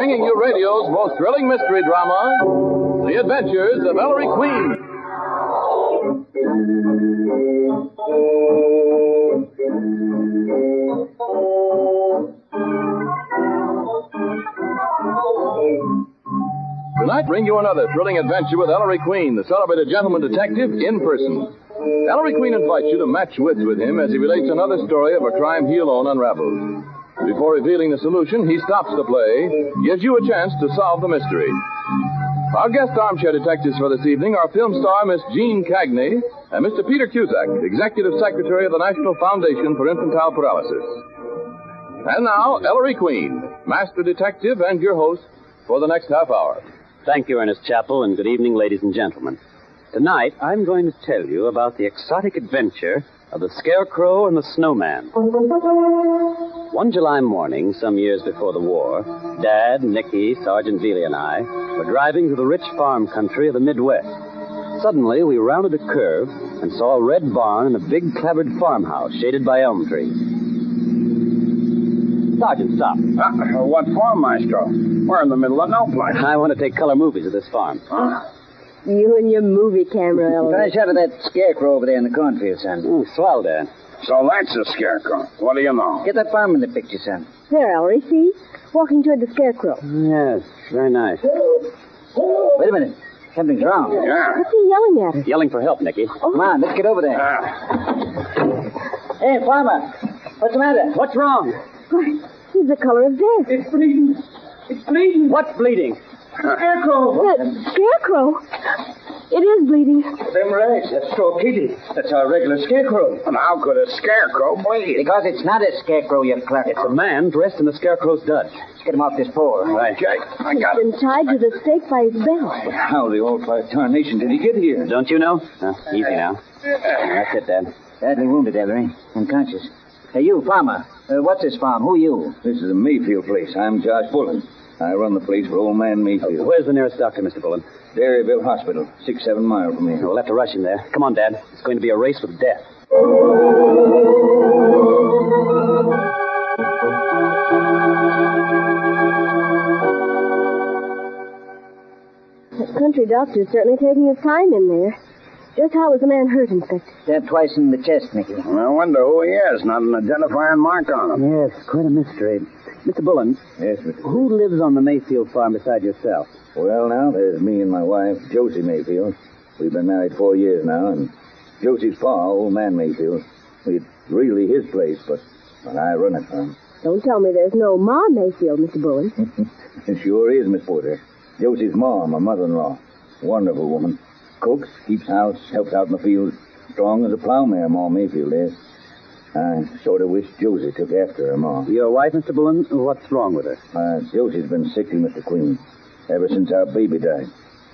bringing you radio's most thrilling mystery drama, The Adventures of Ellery Queen. Tonight, bring you another thrilling adventure with Ellery Queen, the celebrated gentleman detective, in person. Ellery Queen invites you to match wits with him as he relates another story of a crime he alone unravels. Before revealing the solution, he stops the play, gives you a chance to solve the mystery. Our guest armchair detectives for this evening are film star Miss Jean Cagney and Mr. Peter Cusack, Executive Secretary of the National Foundation for Infantile Paralysis. And now, Ellery Queen, Master Detective and your host for the next half hour. Thank you, Ernest Chappell, and good evening, ladies and gentlemen. Tonight, I'm going to tell you about the exotic adventure of the Scarecrow and the Snowman. One July morning, some years before the war, Dad, Nicky, Sergeant Veely, and I were driving through the rich farm country of the Midwest. Suddenly, we rounded a curve and saw a red barn and a big clapboard farmhouse shaded by elm trees. Sergeant, stop. What for, Maestro? We're in the middle of no place. I want to take color movies of this farm. Huh? You and your movie camera, Ellery. Try a shot of that scarecrow over there in the cornfield, son. Oh, swell, Dad. So that's a scarecrow. What do you know? Get that farm in the picture, son. There, Ellery, see? Walking toward the Scarecrow. Yes, very nice. Wait a minute. Something's wrong. Yeah. What's he yelling at us? Yelling for help, Nicky. Oh. Come on, let's get over there. Hey, farmer. What's the matter? What's wrong? Why, he's the color of death. It's bleeding. It's bleeding. What's bleeding? Scarecrow. The Scarecrow? It is bleeding. Them rags. That's so kitty. That's our regular scarecrow. And how could a scarecrow bleed? Because it's not a scarecrow, you clerk. It's a man dressed in the Scarecrow's duds. Let's get him off this pole. Right. Jake, I got He's it. been tied to the stake by his belt. How the old five tarnation did he get here? Don't you know? Easy now. That's it, Dad. Badly wounded, Ellery. Unconscious. Hey, you, farmer. What's this farm? Who are you? This is a Mayfield place. I'm Josh Bullen. I run the place for old man Mayfield. Where's the nearest doctor, Mr. Bullen? Dairyville Hospital, 6-7 miles from here. We'll have to rush him there. Come on, Dad. It's going to be a race with death. That country doctor's certainly taking his time in there. Just how was the man hurt, Inspector? Stabbed twice in the chest, Nicky. I wonder who he is. Not an identifying mark on him. Yes, quite a mystery. Mr. Bullen, Yes, Mr. who lives on the Mayfield farm beside yourself? Well, now, there's me and my wife, Josie Mayfield. We've been married 4 years now, and Josie's pa, old man Mayfield. It's really his place, but I run it for him. Don't tell me there's no Ma Mayfield, Mr. Bullen. It sure is, Miss Porter. Josie's mom, my mother-in-law. Wonderful woman. Cooks, keeps house, helps out in the field. Strong as a plowmare, Ma Mayfield is. I sort of wish Josie took after her ma. Your wife, Mr. Bullen, what's wrong with her? Josie's been sickly, Mr. Queen. Ever since our baby died.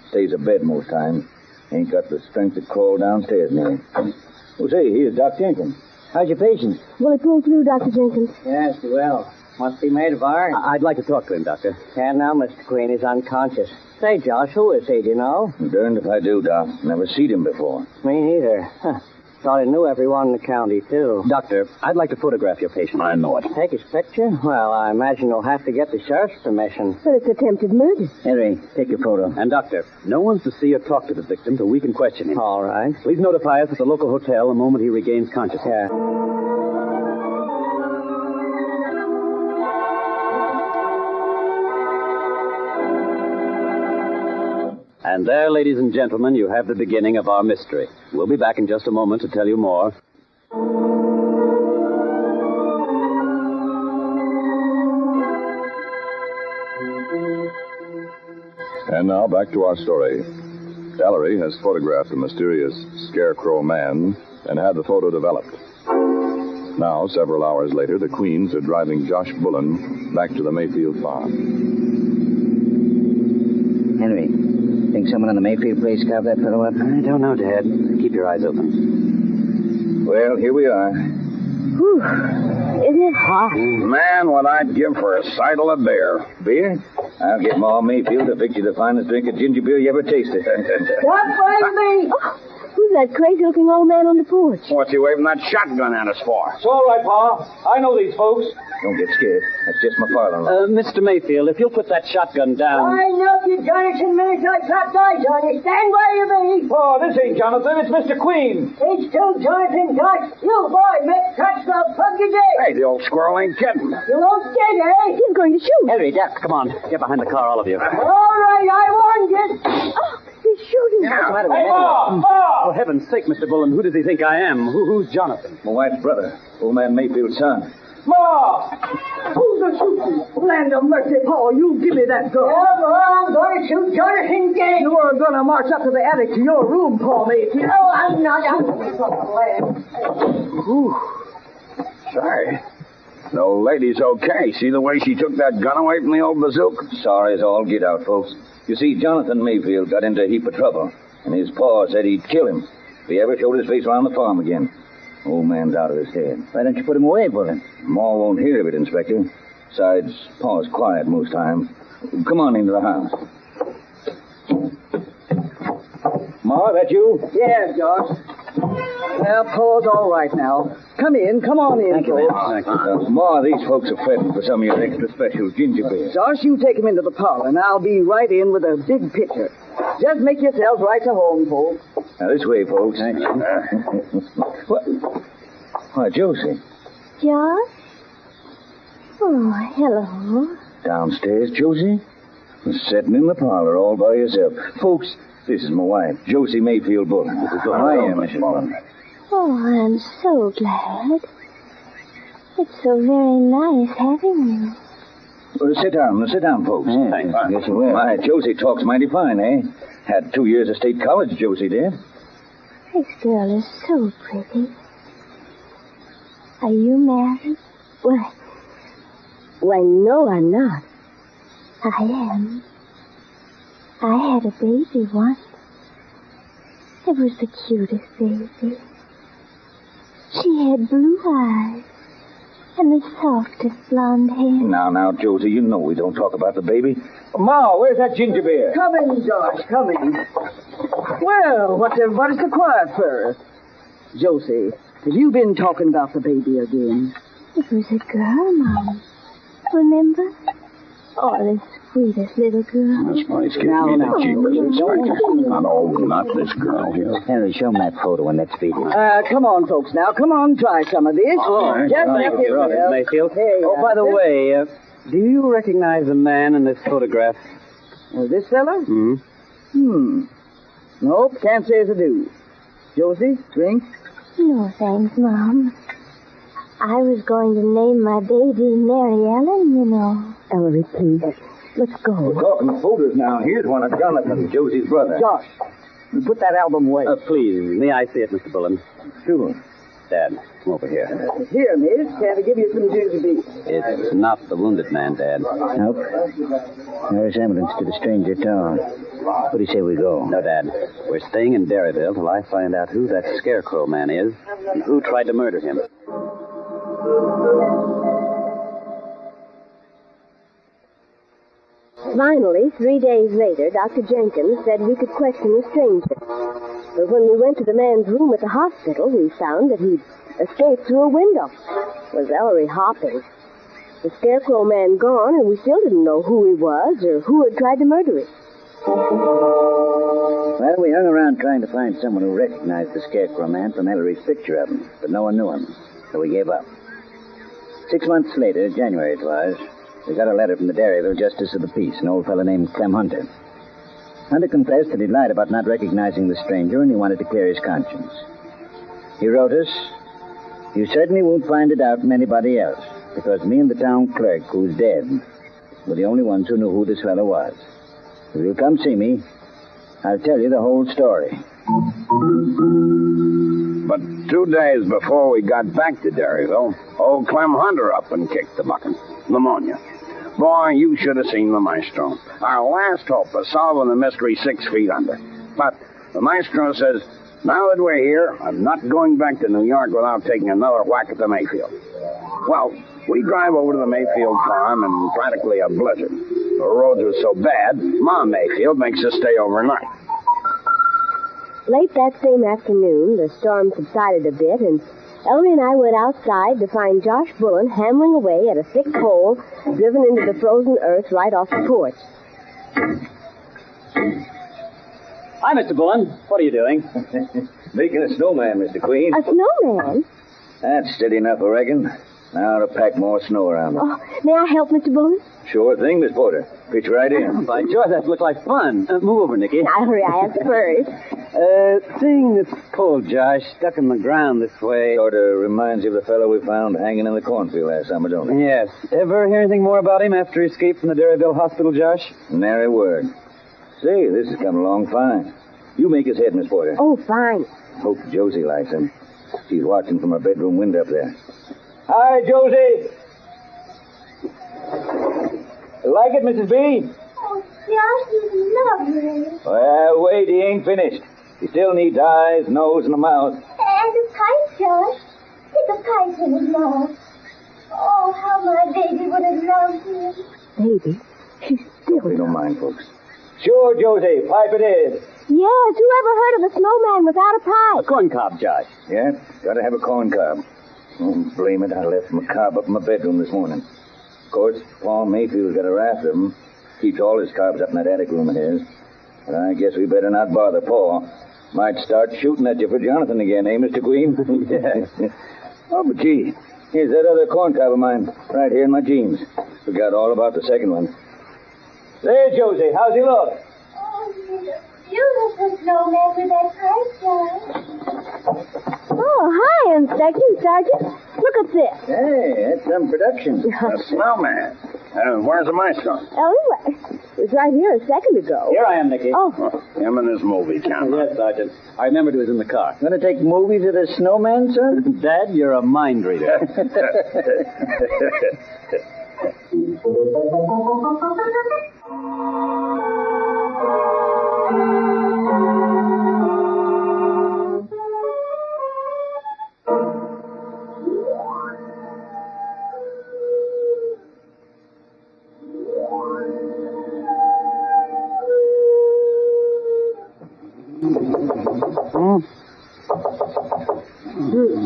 Stays abed most times. Ain't got the strength to crawl downstairs near. Oh, say, here's Doc Jenkins. How's your patient? Will he pull through, Dr. Jenkins? Yes, well. Must be made of iron. I'd like to talk to him, Doctor. Can't now, Mr. Queen. He's unconscious. Say, Josh, who is he, do you know? I'm darned if I do, Doc. Never seen him before. Me neither. Thought I knew everyone in the county, too. Doctor, I'd like to photograph your patient. I know it. Take his picture? Well, I imagine you'll have to get the sheriff's permission. But it's attempted murder. Henry, take your photo. And, Doctor, no one's to see or talk to the victim till we can question him. All right. Please notify us at the local hotel the moment he regains consciousness. Yeah. And there, ladies and gentlemen, you have the beginning of our mystery. We'll be back in just a moment to tell you more. And now back to our story. Ellery has photographed the mysterious Scarecrow man and had the photo developed. Now, several hours later, the Queens are driving Josh Bullen back to the Mayfield farm. Henry, think someone on the Mayfield place carved that fellow up? I don't know, Dad. Keep your eyes open. Well, here we are. Whew. Isn't it hot? Man, what I'd give for a sidle of beer. Beer? I'll get Ma Mayfield to fix you the finest drink of ginger beer you ever tasted. What, baby? Oh, who's Who's that crazy-looking old man on the porch? What's he waving that shotgun at us for? It's all right, Pa. I know these folks. Don't get scared. That's just my father-in-law. Mr. Mayfield, if you'll put that shotgun down. I know you, Jonathan, minutes I clapped eyes on you. Stand where you be. Oh, this ain't Jonathan. It's Mr. Queen. It's still Jonathan Dodge. You boy, make tracks for a pug you did. Hey, the old squirrel ain't kidding. You won't get it, eh? He's going to shoot. Ellery, Duck, come on. Get behind the car, all of you. All right, I warned you. Oh, he's shooting. Yeah. Hey, Ma! For heaven's sake, Mr. Bullen, who does he think I am? Who's Jonathan? My wife's brother, old man Mayfield's son. Ma! Who's the shooting? Land of mercy, Paul, you give me that gun. Yeah, well, I'm going to shoot Jonathan Gage. You are going to march up to the attic to your room, Paul Mayfield. No, I'm not. I'm going to Whew. Sorry. The old lady's okay. See the way she took that gun away from the old bazooka? Sorry as all get out, folks. You see, Jonathan Mayfield got into a heap of trouble, and his pa said he'd kill him if he ever showed his face around the farm again. Old man's out of his head. Why don't you put him away for him? Ma won't hear of it, Inspector. Besides, Pa's quiet most times. Come on into the house. Ma, that you? Yeah, Josh. Well, Paul's all right now. Come on in. Thank you, ma'am. Ma, these folks are fretting for some of your extra special ginger beer. Josh, you take him into the parlor, and I'll be right in with a big pitcher. Just make yourselves right to home, folks. Now, this way, folks. Thank you. What? Why, Josie. Josh? Oh, hello. Downstairs, Josie? Sitting in the parlor all by yourself. Folks, this is my wife, Josie Mayfield Bullen. I am, Mrs. Bullen. Oh, I'm so glad. It's so very nice having you. Sit down, folks. Thanks. Yes, you will. My, Josie talks mighty fine, eh? Had 2 years of state college, Josie did. This girl is so pretty. Are you married? Why, no, I'm not. I am. I had a baby once. It was the cutest baby. She had blue eyes and the softest blonde hair. Now, Josie, you know we don't talk about the baby. Ma, where's that ginger beer? Come in, Josh, come in. Well, what's everybody so quiet for? Josie, have you been talking about the baby again? It was a girl, Mom. Remember? Oh, the sweetest little girl. This place gives Now, me now. the cheapest, Inspector. Not this girl here. Henry, show him that photo and let's feed him. Come on, folks, now. Come on, try some of this. Just Thank let you, Mrs. Mayfield. Hey, By the way, do you recognize the man in this photograph? This fella? Hmm? Nope, can't say as I do. Josie, drink? No, thanks, Mom. I was going to name my baby Mary Ellen, you know. Ellery, please. Let's go. We're talking photos now. Here's one of Jonathan, Josie's brother. Josh, you put that album away. Please, may I see it, Mr. Bullen? Sure. Dad, come over here. Here, miss. Can I give you some ginger beer? It's not the wounded man, Dad. Nope. No resemblance to the stranger at all. What do you say we go? No, Dad. We're staying in Derryville till I find out who that Scarecrow man is and who tried to murder him. Finally, 3 days later, Dr. Jenkins said we could question the stranger. But when we went to the man's room at the hospital, we found that he'd escaped through a window. Was Ellery hopping. The Scarecrow man gone, and we still didn't know who he was or who had tried to murder him. Well, we hung around trying to find someone who recognized the Scarecrow man from Ellery's picture of him, but no one knew him, so we gave up. 6 months later, January it was, we got a letter from the Derryville Justice of the Peace, an old fellow named Clem Hunter. Hunter confessed that he'd lied about not recognizing the stranger and he wanted to clear his conscience. He wrote us, "You certainly won't find it out from anybody else, because me and the town clerk, who's dead, were the only ones who knew who this fellow was. If you'll come see me, I'll tell you the whole story." But 2 days before we got back to Derryville, old Clem Hunter up and kicked the bucket. Pneumonia. Boy, you should have seen the maestro. Our last hope of solving the mystery 6 feet under. But the maestro says, now that we're here, I'm not going back to New York without taking another whack at the Mayfield. Well, we drive over to the Mayfield farm in practically a blizzard. The roads were so bad, Mom Mayfield makes us stay overnight. Late that same afternoon, the storm subsided a bit, and Ellery and I went outside to find Josh Bullen hammering away at a thick pole driven into the frozen earth right off the porch. Hi, Mr. Bullen. What are you doing? Making a snowman, Mr. Queen. A snowman? That's steady enough, I reckon. Now to pack more snow around it. Oh, may I help, Mr. Bullen? Sure thing, Miss Porter. Pitch right in. By George, that looked like fun. Move over, Nicky. I'll hurry, I asked first. Seeing this pole, Josh, stuck in the ground this way. Sort of reminds you of the fellow we found hanging in the cornfield last summer, don't it? Yes. Ever hear anything more about him after he escaped from the Derryville hospital, Josh? Nary word. Say, this has come along fine. You make his head, Miss Porter. Oh, fine. Hope Josie likes him. She's watching from her bedroom window up there. Hi, Josie. Like it, Mrs. B? Oh, Josh is lovely. Well, wait, he ain't finished. He still needs eyes, nose, and a mouth. And a pipe, Josh. Stick a pipe in his mouth. Oh, how my baby would have loved him. Baby, she's still... We don't mind, folks. Sure, Josie, pipe it is. Yes, who ever heard of a snowman without a A pipe? corn cob, Josh. Yeah, gotta have a corn cob. Oh, blame it, I left my cob up in my bedroom this morning. Of course, Paul Mayfield's got a raft of them. Keeps all his cobs up in that attic room of his. But I guess we better not bother Paul. Might start shooting at you for Jonathan again, eh, Mr. Queen? Yes. Oh, but gee, here's that other corn cob of mine, right here in my jeans. Forgot all about the second one. There, Josie, how's he look? Oh, he's a beautiful snowman with that pipe, Josh. Oh, hi, Inspector Sergeant. Look at this. Hey, that's some production. A snowman. Where's the maestro? Ellery, it was right here a second ago. Here I am, Nicky. Oh, Him and his movie camera. Yes, Sergeant. I remembered it was in the car. Gonna take movies of the snowman, son? Dad, you're a mind reader.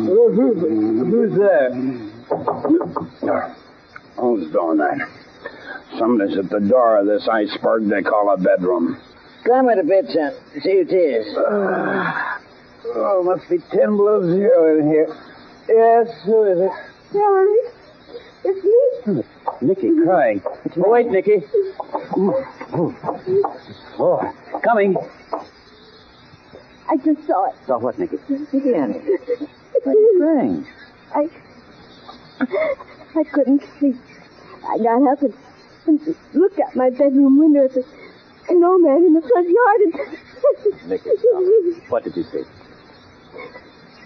Who's there? Who's doing that? Somebody's at the door of this iceberg they call a bedroom. Climb it a bit, son. See who it is. Oh, must be 10 below zero in here. Yes, who is it? Ellery, it's me. Nicky crying. Oh, wait, Nicky. Oh, coming. I just saw it. Saw what, Nicky? Again. What are you crying? I couldn't sleep. I got up and looked out my bedroom window at the snowman in the front yard and... Nicky, what did you see?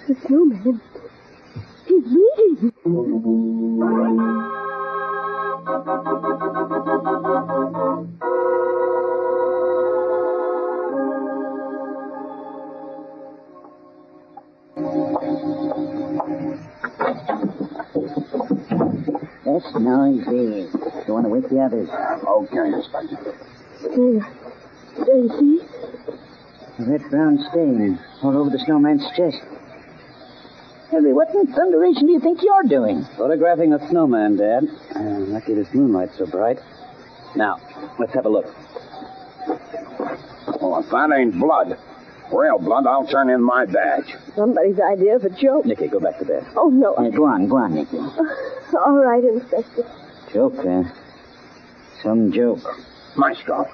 The snowman. He's bleeding. That's noisy. You want to wake the others? Okay, Inspector. There you see? A red brown stain all over the snowman's chest. Ellery, what in thunderation do you think you're doing? Photographing a snowman, Dad. Lucky this moonlight's so bright. Now, let's have a look. Well, if that ain't blood, real blood, I'll turn in my badge. Somebody's idea of a joke. Nicky, go back to bed. Oh, no. Go on, Nicky. All right, Inspector. Joke, huh? Some joke. Maestro,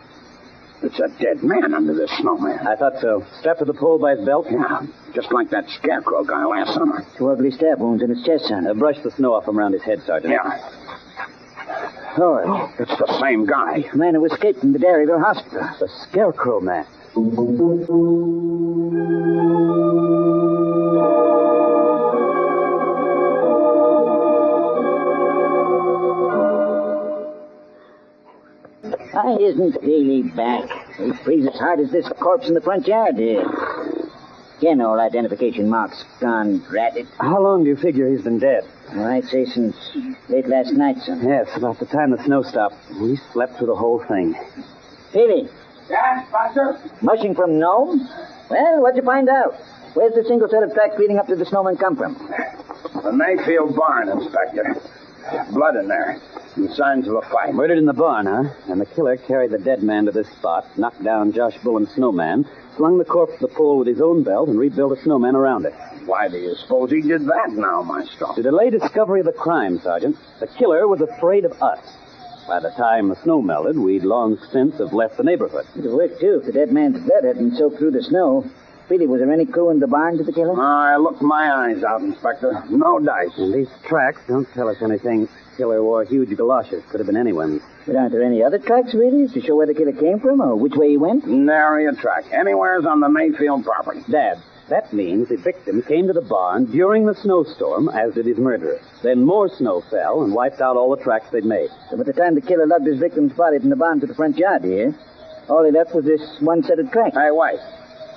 it's a dead man under this snowman. I thought so. Strapped to the pole by his belt? Yeah, just like that Scarecrow guy last summer. 2 ugly stab wounds in his chest, son. Brush the snow off from around his head, Sergeant. Yeah. Oh, It's the same guy. the man who escaped from the Derryville hospital. The Scarecrow man. Why isn't Haley back? He breathes as hard as this corpse in the front yard did. Again, all identification marks gone, drat it. How long do you figure he's been dead? Well, I'd say since late last night, son. Yes, about the time the snow stopped. We slept through the whole thing. Haley, Yeah, Inspector? mushing from Nome? Well, what'd you find out? Where's the single set of tracks leading up to the Snowman come from? The Mayfield barn, Inspector. Blood in there. And signs of a fight. Murdered in the barn, huh? And the killer carried the dead man to this spot, knocked down Josh Bullen's snowman, slung the corpse to the pole with his own belt, and rebuilt a snowman around it. Why do you suppose he did that now, Maestro? To delay discovery of the crime, Sergeant, the killer was afraid of us. By the time the snow melted, we'd long since have left the neighborhood. It'd work, too, if the dead man's blood hadn't soaked through the snow. Really, was there any clue in the barn to the killer? I looked my eyes out, Inspector. No dice. And these tracks don't tell us anything. Killer wore huge galoshes. Could have been anyone's. But aren't there any other tracks, really, to show where the killer came from or which way he went? Nary a track. Anywhere's on the Mayfield property. Dad, that means the victim came to the barn during the snowstorm, as did his murderer. Then more snow fell and wiped out all the tracks they'd made. So by the time the killer lugged his victim's body from the barn to the front yard here, all he left was this one set of tracks. Hey, wait.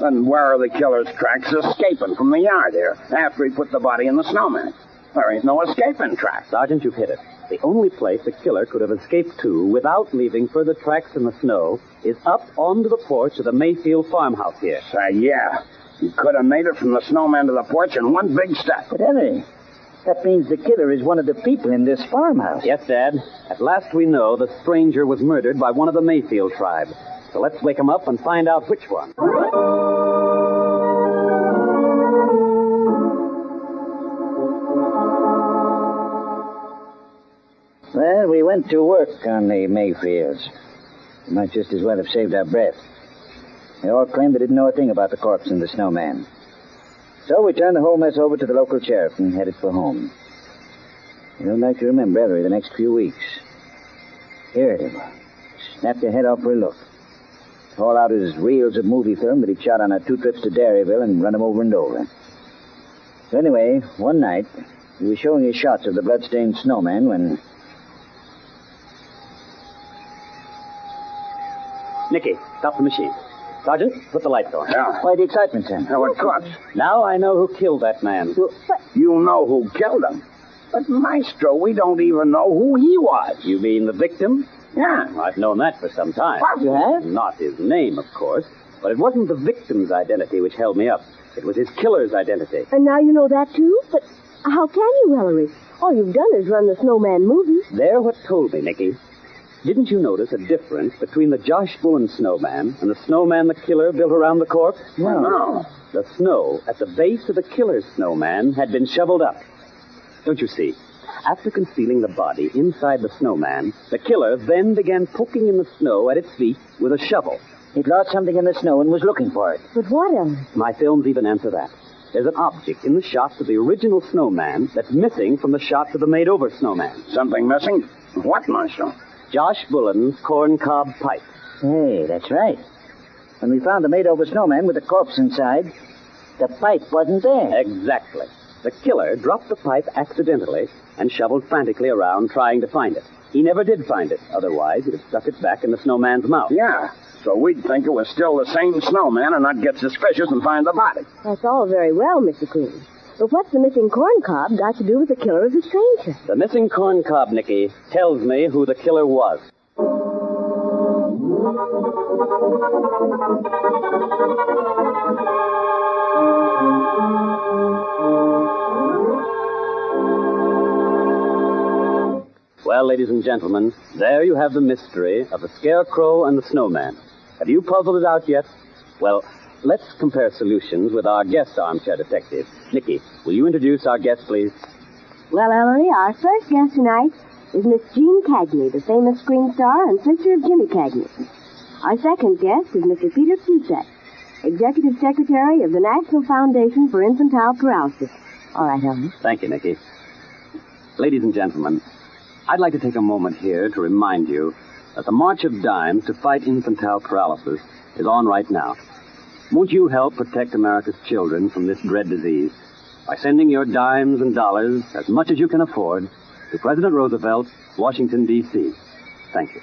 Then where are the killer's tracks escaping from the yard here after he put the body in the snowman? There ain't no escaping tracks. Sergeant, you've hit it. The only place the killer could have escaped to without leaving further tracks in the snow is up onto the porch of the Mayfield farmhouse here. Say, yeah. He could have made it from the snowman to the porch in one big step. But, Ellery, that means the killer is one of the people in this farmhouse. Yes, Dad. At last we know the stranger was murdered by one of the Mayfield tribe. So let's wake him up and find out which one. Well, we went to work on the Mayfields. We might just as well have saved our breath. They all claimed they didn't know a thing about the corpse and the snowman. So we turned the whole mess over to the local sheriff and headed for home. You don't like to remember, Ellery, the next few weeks. Here it is. Snapped your head off for a look. Haul out his reels of movie film that he'd shot on our 2 trips to Dairyville and run them over and over. So anyway, one night, he was showing his shots of the blood-stained snowman when... Nicky, stop the machine. Sergeant, put the lights on. Yeah. Why the excitement, Sam? Now, what course? Now I know who killed that man. You know who killed him. But, Maestro, we don't even know who he was. You mean the victim? Yeah. I've known that for some time. What? You have? Not his name, of course. But it wasn't the victim's identity which held me up. It was his killer's identity. And now you know that, too? But how can you, Ellery? All you've done is run the Snowman movie. They're what told me, Nicky. Didn't you notice a difference between the Josh Bullen snowman and the snowman the killer built around the corpse? No. The snow at the base of the killer's snowman had been shoveled up. Don't you see? After concealing the body inside the snowman, the killer then began poking in the snow at its feet with a shovel. He'd lost something in the snow and was looking for it. But what, Ellery? My films even answer that. There's an object in the shots of the original snowman that's missing from the shots of the made-over snowman. Something missing? What, Maestro? Josh Bullen's corncob pipe. Hey, that's right. When we found the made-over snowman with the corpse inside, the pipe wasn't there. Exactly. The killer dropped the pipe accidentally and shoveled frantically around trying to find it. He never did find it. Otherwise, he'd have stuck it back in the snowman's mouth. Yeah. So we'd think it was still the same snowman and not get suspicious and find the body. That's all very well, Mr. Queen. But what's the missing corncob got to do with the killer of the stranger? The missing corncob, Nicky, tells me who the killer was. Well, ladies and gentlemen, there you have the mystery of the Scarecrow and the Snowman. Have you puzzled it out yet? Well, let's compare solutions with our guest armchair detective. Nicky, will you introduce our guest, please? Well, Ellery, our first guest tonight is Miss Jean Cagney, the famous screen star and sister of Jimmy Cagney. Our second guest is Mr. Peter Cusack, Executive Secretary of the National Foundation for Infantile Paralysis. All right, Ellery. Thank you, Nicky. Ladies and gentlemen, I'd like to take a moment here to remind you that the March of Dimes to fight infantile paralysis is on right now. Won't you help protect America's children from this dread disease by sending your dimes and dollars, as much as you can afford, to President Roosevelt, Washington, D.C. Thank you.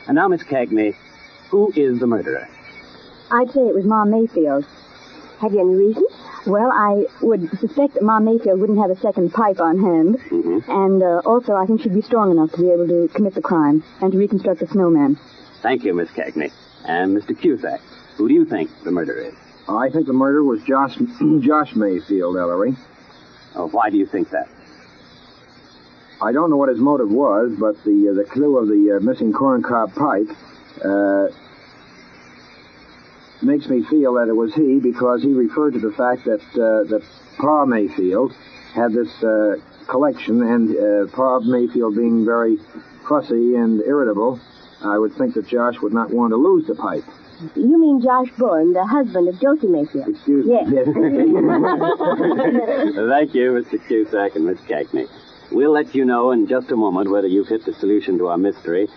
And now, Miss Cagney, who is the murderer? I'd say it was Ma Mayfield. Have you any reason? Well, I would suspect that Ma Mayfield wouldn't have a second pipe on hand. Mm-hmm. And also, I think she'd be strong enough to be able to commit the crime and to reconstruct the snowman. Thank you, Miss Cagney. And Mr. Cusack, who do you think the murderer is? I think the murder was Josh Mayfield, Ellery. Oh, why do you think that? I don't know what his motive was, but the clue of the missing corncob pipe makes me feel that it was he, because he referred to the fact that Pa Mayfield had this collection, and Pa Mayfield being very fussy and irritable, I would think that Josh would not want to lose the pipe. You mean Josh Bullen, the husband of Josie Mayfield? Excuse me. Yes. Thank you, Mr. Cusack and Miss Cagney. We'll let you know in just a moment whether you've hit the solution to our mystery.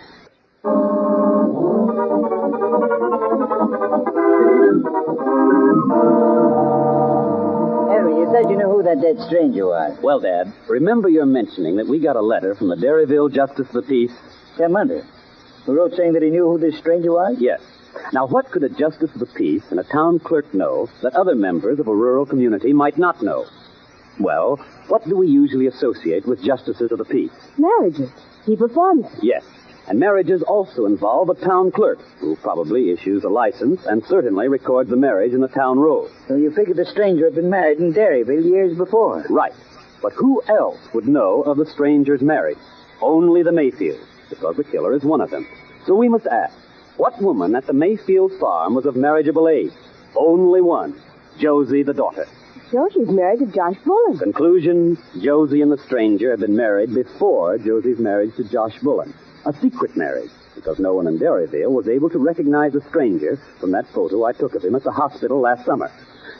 Ellery, you said you knew who that dead stranger was. Well, Dad, remember your mentioning that we got a letter from the Derryville Justice of the Peace? Sam Hunter, who wrote saying that he knew who this stranger was? Yes. Now, what could a Justice of the Peace and a town clerk know that other members of a rural community might not know? Well, what do we usually associate with Justices of the Peace? Marriages. He performs them. Yes. And marriages also involve a town clerk, who probably issues a license and certainly records the marriage in the town roll. So you figured the stranger had been married in Derryville years before? Right. But who else would know of the stranger's marriage? Only the Mayfields, because the killer is one of them. So we must ask, what woman at the Mayfield farm was of marriageable age? Only one. Josie, the daughter. So she's married to Josh Bullen. Conclusion, Josie and the stranger had been married before Josie's marriage to Josh Bullen. A secret marriage, because no one in Derryville was able to recognize the stranger from that photo I took of him at the hospital last summer.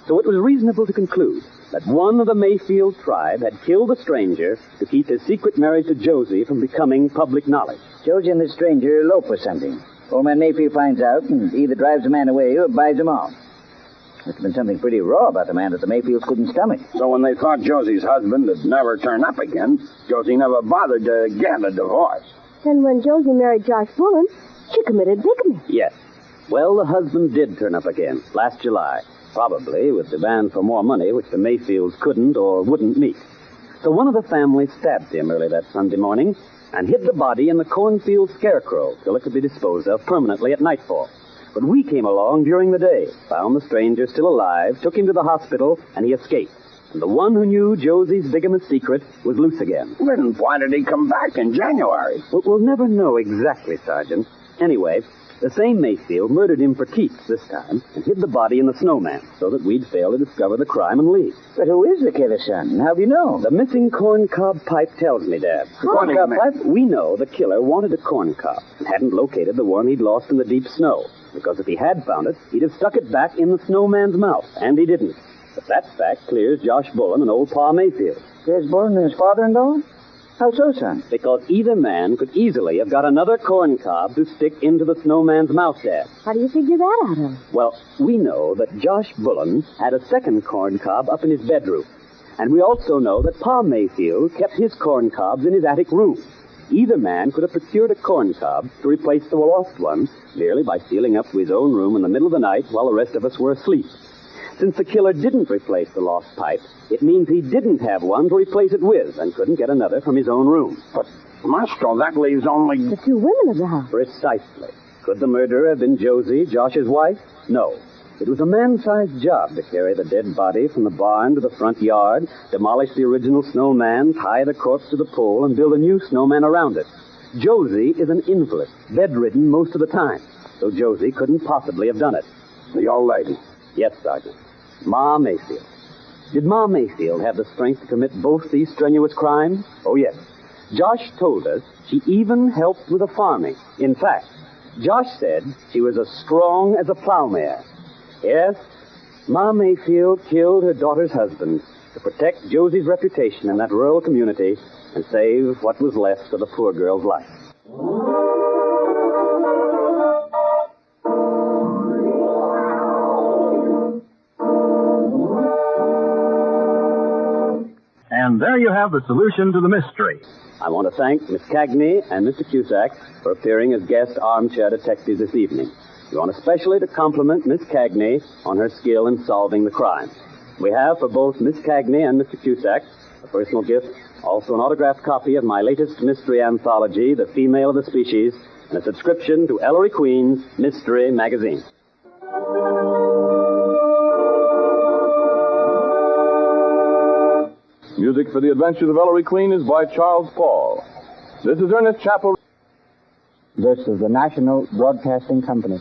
So it was reasonable to conclude that one of the Mayfield tribe had killed the stranger to keep his secret marriage to Josie from becoming public knowledge. Josie and the stranger elope or something. Old man Mayfield finds out and either drives the man away or buys him off. Must have been something pretty raw about the man that the Mayfields couldn't stomach. So when they thought Josie's husband would never turn up again, Josie never bothered to get a divorce. Then when Josie married Josh Bullen, she committed bigamy. Yes. Well, the husband did turn up again last July, probably with demand for more money, which the Mayfields couldn't or wouldn't meet. So one of the families stabbed him early that Sunday morning and hid the body in the cornfield Scarecrow till it could be disposed of permanently at nightfall. But we came along during the day, found the stranger still alive, took him to the hospital, and he escaped. And the one who knew Josie's bigamous secret was loose again. Then why did he come back in January? We'll never know exactly, Sergeant. Anyway, the same Mayfield murdered him for keeps this time and hid the body in the Snowman so that we'd fail to discover the crime and leave. But who is the killer, son? How do you know? The missing corncob pipe tells me, Dad. The corncob pipe? We know the killer wanted a corncob and hadn't located the one he'd lost in the deep snow, because if he had found it, he'd have stuck it back in the Snowman's mouth, and he didn't. But that fact clears Josh Bullen and old Pa Mayfield. There's Bullen and his father-in-law? How so, son? Because either man could easily have got another corncob to stick into the Snowman's mouth, Dad. How do you figure that out, Ellery? Well, we know that Josh Bullen had a second corncob up in his bedroom. And we also know that Pa Mayfield kept his corncobs in his attic room. Either man could have procured a corncob to replace the lost one merely by stealing up to his own room in the middle of the night while the rest of us were asleep. Since the killer didn't replace the lost pipe, it means he didn't have one to replace it with and couldn't get another from his own room. But, Maestro, that leaves only... The two women of the house. Precisely. Could the murderer have been Josie, Josh's wife? No. It was a man-sized job to carry the dead body from the barn to the front yard, demolish the original snowman, tie the corpse to the pole, and build a new snowman around it. Josie is an invalid, bedridden most of the time, so Josie couldn't possibly have done it. The old lady. Yes, Sergeant. Ma Mayfield. Did Ma Mayfield have the strength to commit both these strenuous crimes? Oh, yes. Josh told us she even helped with the farming. In fact, Josh said she was as strong as a plowmare. Yes, Ma Mayfield killed her daughter's husband to protect Josie's reputation in that rural community and save what was left of the poor girl's life. And there you have the solution to the mystery. I want to thank Miss Cagney and Mr. Cusack for appearing as guest armchair detectives this evening. We want especially to compliment Miss Cagney on her skill in solving the crime. We have for both Miss Cagney and Mr. Cusack a personal gift, also an autographed copy of my latest mystery anthology, The Female of the Species, and a subscription to Ellery Queen's Mystery Magazine. Music for The Adventures of Ellery Queen is by Charles Paul. This is Ernest Chappell. This is the National Broadcasting Company.